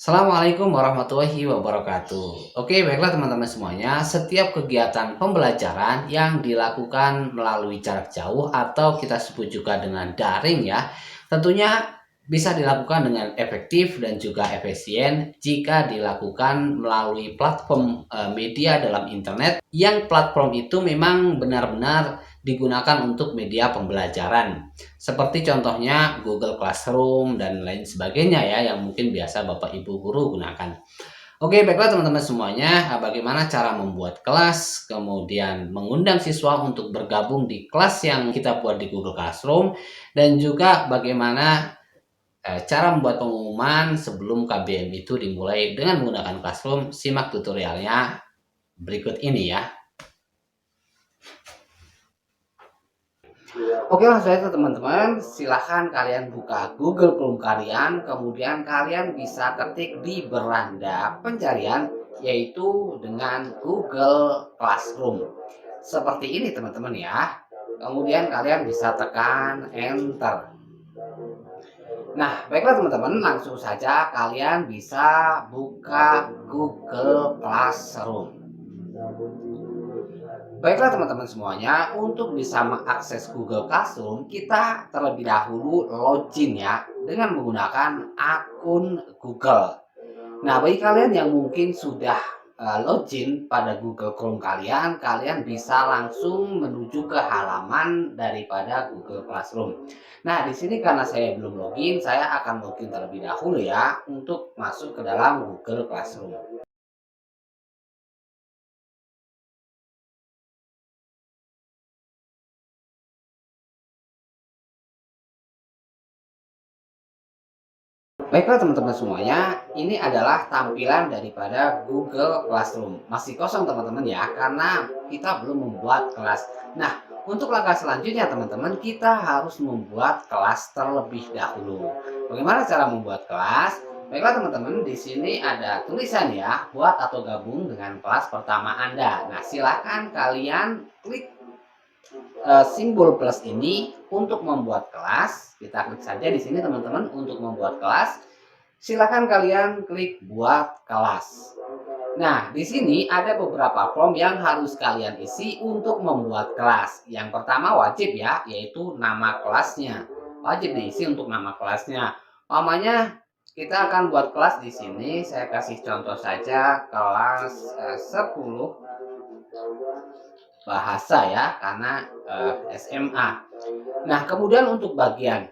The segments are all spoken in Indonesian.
Assalamualaikum warahmatullahi wabarakatuh. Oke, baiklah teman-teman semuanya. Setiap kegiatan pembelajaran yang dilakukan melalui jarak jauh atau kita sebut juga dengan daring ya, tentunya bisa dilakukan dengan efektif dan juga efisien jika dilakukan melalui platform media dalam internet yang platform itu memang benar-benar digunakan untuk media pembelajaran. Seperti contohnya Google Classroom dan lain sebagainya ya yang mungkin biasa Bapak Ibu guru gunakan. Oke, baiklah teman-teman semuanya, bagaimana cara membuat kelas, kemudian mengundang siswa untuk bergabung di kelas yang kita buat di Google Classroom, dan juga bagaimana cara membuat pengumuman sebelum KBM itu dimulai dengan menggunakan Classroom. Simak tutorialnya berikut ini ya. Oke, langsung aja teman-teman, silahkan kalian buka Google Chrome kalian, kemudian kalian bisa ketik di beranda pencarian yaitu dengan Google Classroom. Seperti ini teman-teman ya. Kemudian kalian bisa tekan enter. Nah, baiklah teman-teman, langsung saja kalian bisa buka Google Classroom. Baiklah teman-teman semuanya, untuk bisa mengakses Google Classroom, kita terlebih dahulu login ya dengan menggunakan akun Google. Nah, bagi kalian yang mungkin sudah login pada Google Chrome kalian, kalian bisa langsung menuju ke halaman daripada Google Classroom. Nah, di sini karena saya belum login, saya akan login terlebih dahulu ya untuk masuk ke dalam Google Classroom. Baiklah teman-teman semuanya, ini adalah tampilan daripada Google Classroom. Masih kosong teman-teman ya, karena kita belum membuat kelas. Nah, untuk langkah selanjutnya teman-teman, kita harus membuat kelas terlebih dahulu. Bagaimana cara membuat kelas? Baiklah teman-teman, di sini ada tulisan ya, buat atau gabung dengan kelas pertama Anda. Nah, silakan kalian klik simbol plus ini untuk membuat kelas. Kita klik saja di sini teman-teman untuk membuat kelas. Silakan kalian klik buat kelas. Nah, di sini ada beberapa form yang harus kalian isi untuk membuat kelas. Yang pertama wajib ya, yaitu nama kelasnya. Wajib diisi untuk nama kelasnya. Umpamanya kita akan buat kelas di sini. Saya kasih contoh saja kelas 10 bahasa ya, karena SMA. Nah, kemudian untuk bagian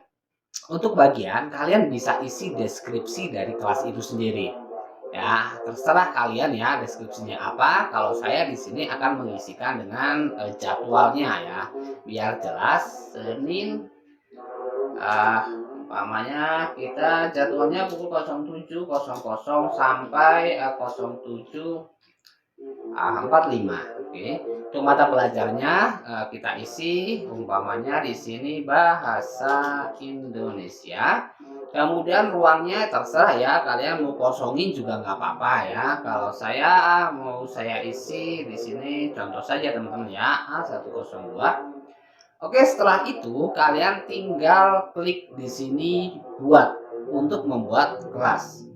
kalian bisa isi deskripsi dari kelas itu sendiri. Ya, terserah kalian ya deskripsinya apa. Kalau saya di sini akan mengisikan dengan jadwalnya ya, biar jelas. Senin, uh, umpamanya kita jadwalnya pukul 07.00 sampai 07.45. Oke. Untuk mata pelajarnya kita isi umpamanya di sini bahasa Indonesia. Kemudian ruangnya terserah ya, kalian mau kosongin juga nggak apa-apa ya. Kalau saya mau saya isi di sini contoh saja teman-teman ya, A102. Oke, setelah itu kalian tinggal klik di sini buat untuk membuat kelas.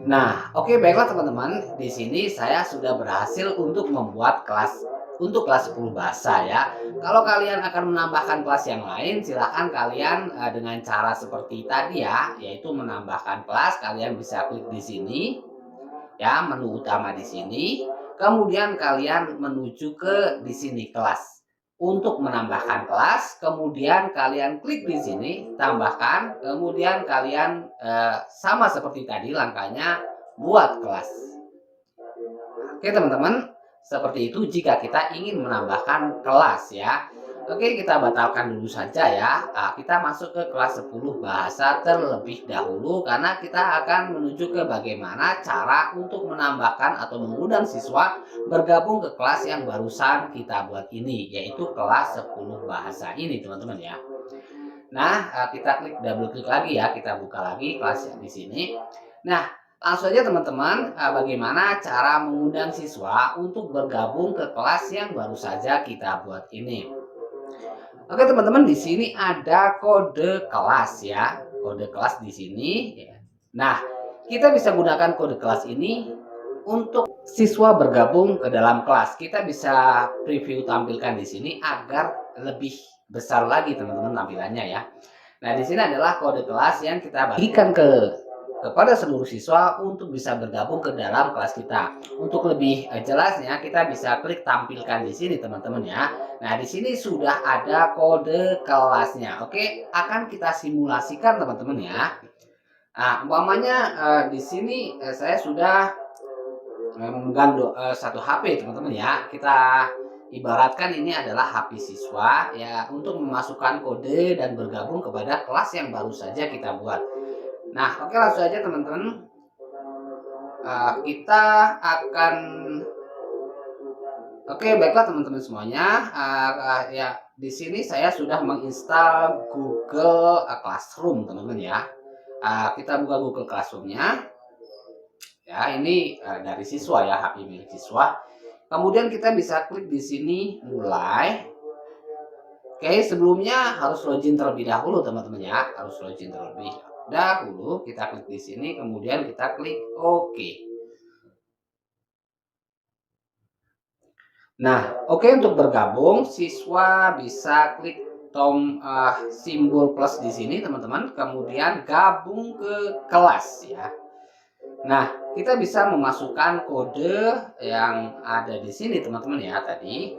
Nah, oke baiklah teman-teman. Di sini saya sudah berhasil untuk membuat kelas untuk kelas 10 bahasa ya. Kalau kalian akan menambahkan kelas yang lain, silakan kalian dengan cara seperti tadi ya, yaitu menambahkan kelas, kalian bisa klik di sini ya, menu utama di sini. Kemudian kalian menuju ke di sini kelas. Untuk menambahkan kelas, kemudian kalian klik di sini, tambahkan, kemudian kalian sama seperti tadi langkahnya buat kelas. Oke teman-teman, seperti itu jika kita ingin menambahkan kelas ya. Oke, kita batalkan dulu saja ya. Nah, kita masuk ke kelas 10 bahasa terlebih dahulu karena kita akan menuju ke bagaimana cara untuk menambahkan atau mengundang siswa bergabung ke kelas yang barusan kita buat ini, yaitu kelas 10 bahasa ini teman-teman ya. Nah, kita klik double klik lagi ya, kita buka lagi kelas yang di sini. Nah, Langsung aja teman-teman, bagaimana cara mengundang siswa untuk bergabung ke kelas yang baru saja kita buat ini. Oke teman-teman, di sini ada kode kelas ya, kode kelas di sini. Nah, kita bisa gunakan kode kelas ini untuk siswa bergabung ke dalam kelas. Kita bisa preview tampilkan di sini agar lebih besar lagi teman-teman tampilannya ya. Nah, di sini adalah kode kelas yang kita bagikan kepada seluruh siswa untuk bisa bergabung ke dalam kelas kita. Untuk lebih jelasnya, kita bisa klik tampilkan di sini teman-teman ya. Nah, di sini sudah ada kode kelasnya. Oke, akan kita simulasikan teman-teman ya. Nah, umpamanya di sini saya sudah menggandeng satu HP teman-teman ya. Kita ibaratkan ini adalah HP siswa ya, untuk memasukkan kode dan bergabung kepada kelas yang baru saja kita buat. Nah, oke, langsung aja teman-teman. Kita akan Oke, baiklah teman-teman semuanya. Ya, di sini saya sudah menginstal Google Classroom, teman-teman ya. Kita buka Google Classroom-nya. Ya, ini dari siswa ya, HP milik siswa. Kemudian kita bisa klik di sini mulai. Oke, sebelumnya harus login terlebih dahulu teman-teman ya, harus login terlebih dahulu. Kita klik di sini, kemudian kita klik OK. Nah, oke, untuk bergabung siswa bisa klik simbol plus di sini teman-teman, kemudian gabung ke kelas ya. Nah, kita bisa memasukkan kode yang ada di sini teman-teman ya, tadi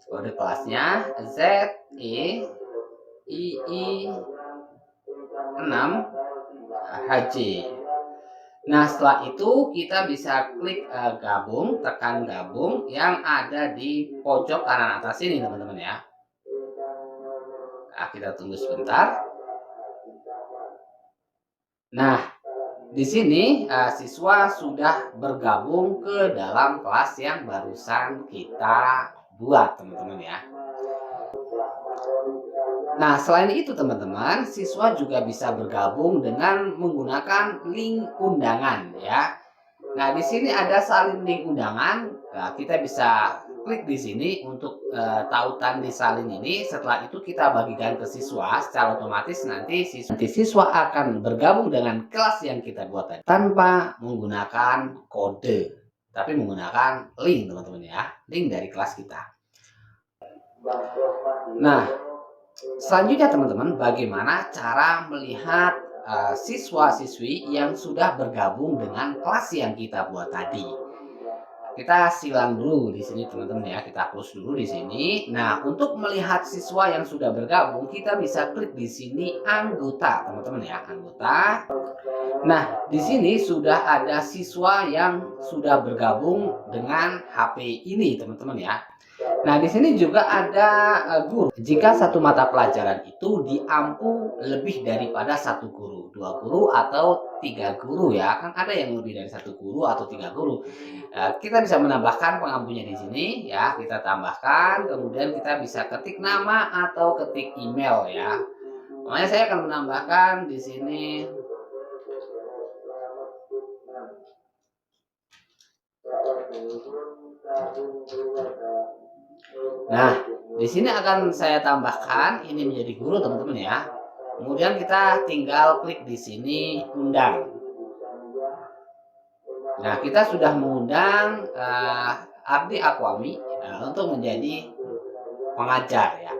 kode kelasnya ZEII6HJ. Nah, setelah itu kita bisa klik gabung, tekan gabung yang ada di pojok kanan atas ini teman-teman ya. Nah, kita tunggu sebentar. Nah, di sini siswa sudah bergabung ke dalam kelas yang barusan kita buat teman-teman ya. Nah, selain itu teman-teman, siswa juga bisa bergabung dengan menggunakan link undangan ya. Nah, di sini ada salin link undangan. Nah, kita bisa klik di sini untuk tautan di salin ini. Setelah itu kita bagikan ke siswa, secara otomatis nanti siswa akan bergabung dengan kelas yang kita buat tadi tanpa menggunakan kode, tapi menggunakan link teman-teman ya, link dari kelas kita. Nah, selanjutnya teman-teman, bagaimana cara melihat siswa-siswi yang sudah bergabung dengan kelas yang kita buat tadi? Kita silang dulu di sini teman-teman ya, kita close dulu di sini. Nah, untuk melihat siswa yang sudah bergabung, kita bisa klik di sini anggota teman-teman ya, anggota. Nah, di sini sudah ada siswa yang sudah bergabung dengan HP ini teman-teman ya. Nah, di sini juga ada guru. Jika satu mata pelajaran itu diampu lebih daripada satu guru, 2 guru atau 3 guru ya, kan ada yang lebih dari satu guru atau 3 guru. Kita bisa menambahkan pengampunya di sini ya, kita tambahkan, kemudian kita bisa ketik nama atau ketik email ya. Makanya saya akan menambahkan di sini Nah, di sini akan saya tambahkan ini menjadi guru teman-teman ya. Kemudian kita tinggal klik di sini undang. Nah, kita sudah mengundang Ardi Akwami untuk menjadi pengajar ya.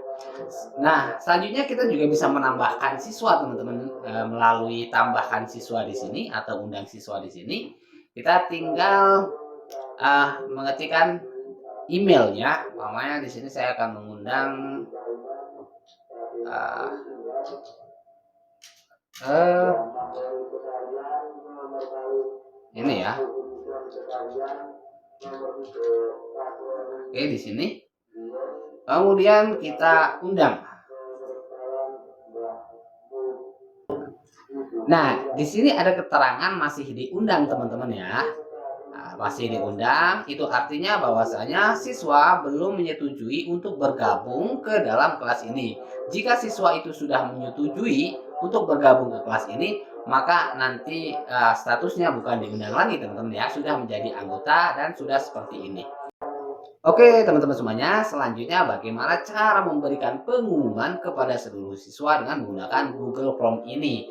Nah, selanjutnya kita juga bisa menambahkan siswa teman-teman melalui tambahan siswa di sini atau undang siswa di sini. Kita tinggal mengetikkan emailnya. Namanya di sini saya akan mengundang ini ya. Oke, di sini. Kemudian kita undang. Nah, di sini ada keterangan masih diundang teman-teman ya. Masih diundang, itu artinya bahwasanya siswa belum menyetujui untuk bergabung ke dalam kelas ini. Jika siswa itu sudah menyetujui untuk bergabung ke kelas ini, maka nanti statusnya bukan diundang lagi teman-teman ya, sudah menjadi anggota dan sudah seperti ini. Oke teman-teman semuanya, selanjutnya bagaimana cara memberikan pengumuman kepada seluruh siswa dengan menggunakan Google Form ini.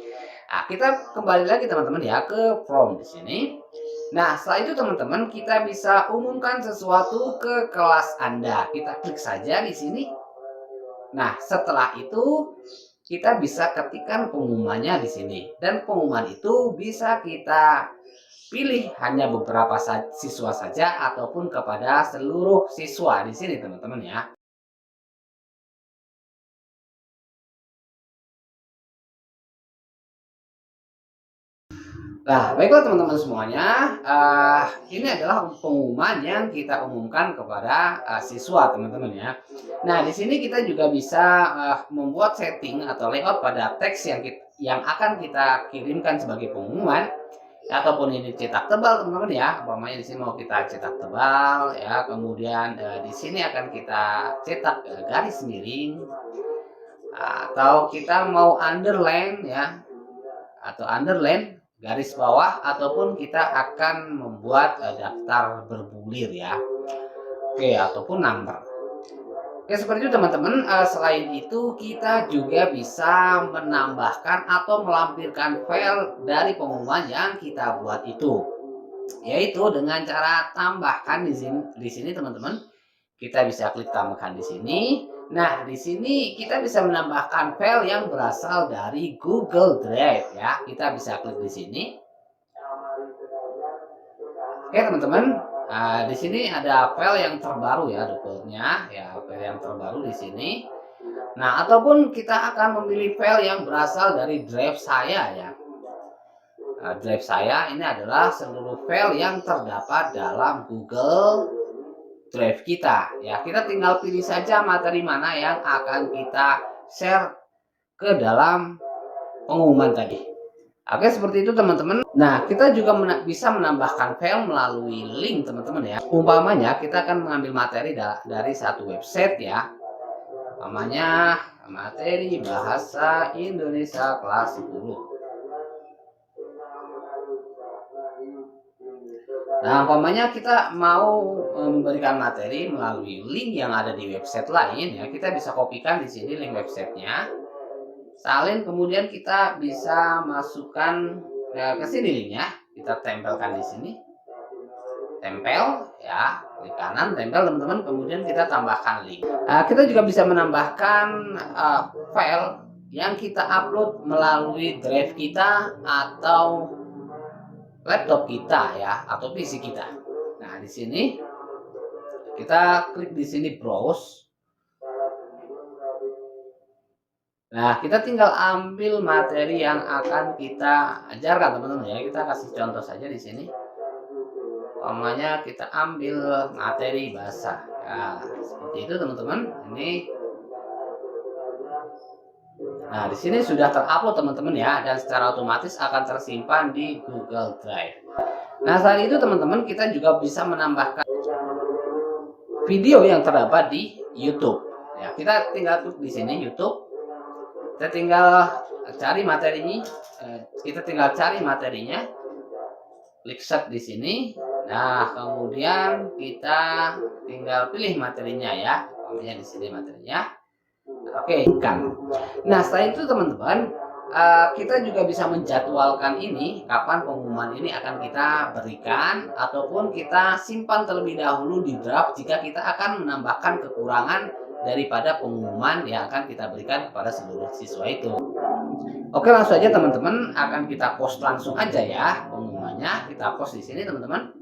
Nah, kita kembali lagi teman-teman ya ke form di sini. Nah, setelah itu teman-teman kita bisa umumkan sesuatu ke kelas Anda. Kita klik saja di sini. Nah, setelah itu kita bisa ketikkan pengumumannya di sini. Dan pengumuman itu bisa kita pilih hanya beberapa siswa saja ataupun kepada seluruh siswa di sini teman-teman ya. Nah, baiklah teman-teman semuanya, ini adalah pengumuman yang kita umumkan kepada siswa teman-teman ya. Nah, di sini kita juga bisa membuat setting atau layout pada teks yang akan kita kirimkan sebagai pengumuman, ataupun ini cetak tebal teman-teman ya. Umpamanya di sini mau kita cetak tebal ya, kemudian di sini akan kita cetak garis miring, atau kita mau underline ya, atau underline garis bawah, ataupun kita akan membuat daftar berbulir ya. Oke, ataupun number. Oke, seperti itu teman-teman. Selain itu kita juga bisa menambahkan atau melampirkan file dari pengumuman yang kita buat itu, yaitu dengan cara tambahkan di sini teman-teman. Kita bisa klik tambahkan di sini. Nah, di sini kita bisa menambahkan file yang berasal dari Google Drive ya. Kita bisa klik di sini. Oke, teman-teman. Di sini ada file yang terbaru ya, defaultnya ya, file yang terbaru di sini. Nah, ataupun kita akan memilih file yang berasal dari drive saya ya. Drive saya ini adalah seluruh file yang terdapat dalam Google Drive kita ya. Kita tinggal pilih saja materi mana yang akan kita share ke dalam pengumuman tadi. Oke, seperti itu teman-teman. Nah, kita juga bisa menambahkan file melalui link teman-teman ya. Umpamanya kita akan mengambil materi dari satu website ya. Umpamanya materi bahasa Indonesia kelas 10. Nah, umpamanya kita mau memberikan materi melalui link yang ada di website lain ya, kita bisa kopikan di sini link websitenya, salin, kemudian kita bisa masukkan ke sini linknya, kita tempelkan di sini, tempel ya, klik kanan, tempel teman-teman, kemudian kita tambahkan link. Kita juga bisa menambahkan file yang kita upload melalui drive kita atau laptop kita ya, atau PC kita. Nah, di sini kita klik di sini browse. Nah, kita tinggal ambil materi yang akan kita ajarkan teman-teman ya. Kita kasih contoh saja di sini. Umpamanya kita ambil materi bahasa. Ya, seperti itu teman-teman. Nah, di sini sudah terupload teman-teman ya, dan secara otomatis akan tersimpan di Google Drive. Nah, selain itu teman-teman, kita juga bisa menambahkan video yang terdapat di YouTube. Ya, kita tinggal klik di sini YouTube. Kita tinggal cari materinya. Klik search di sini. Nah, kemudian kita tinggal pilih materinya ya. Umpamanya di sini materinya. Oke, kan. Nah, setelah itu teman-teman, kita juga bisa menjadwalkan ini kapan pengumuman ini akan kita berikan, ataupun kita simpan terlebih dahulu di draft jika kita akan menambahkan kekurangan daripada pengumuman yang akan kita berikan kepada seluruh siswa itu. Oke, langsung aja teman-teman, akan kita post langsung aja ya pengumumannya. Kita post di sini teman-teman.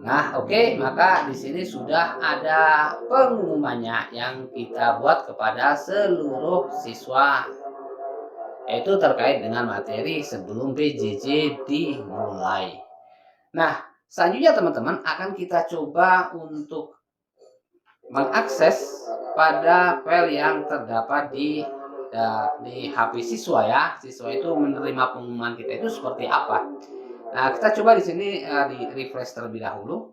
Nah, oke, maka di sini sudah ada pengumumannya yang kita buat kepada seluruh siswa, yaitu terkait dengan materi sebelum PJJ dimulai. Nah, selanjutnya teman-teman akan kita coba untuk mengakses pada file yang terdapat di HP siswa ya. Siswa itu menerima pengumuman kita itu seperti apa. Nah, kita coba di sini di refresh terlebih dahulu.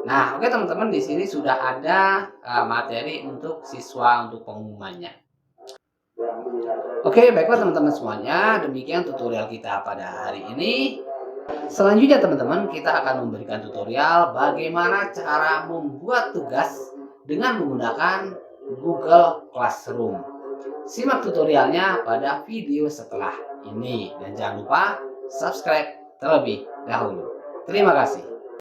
Nah, oke teman-teman, di sini sudah ada materi untuk siswa untuk pengumumannya. Oke, baiklah teman-teman semuanya, demikian tutorial kita pada hari ini. Selanjutnya teman-teman, kita akan memberikan tutorial bagaimana cara membuat tugas dengan menggunakan Google Classroom. Simak tutorialnya pada video setelah ini dan jangan lupa subscribe terlebih dahulu. Terima kasih.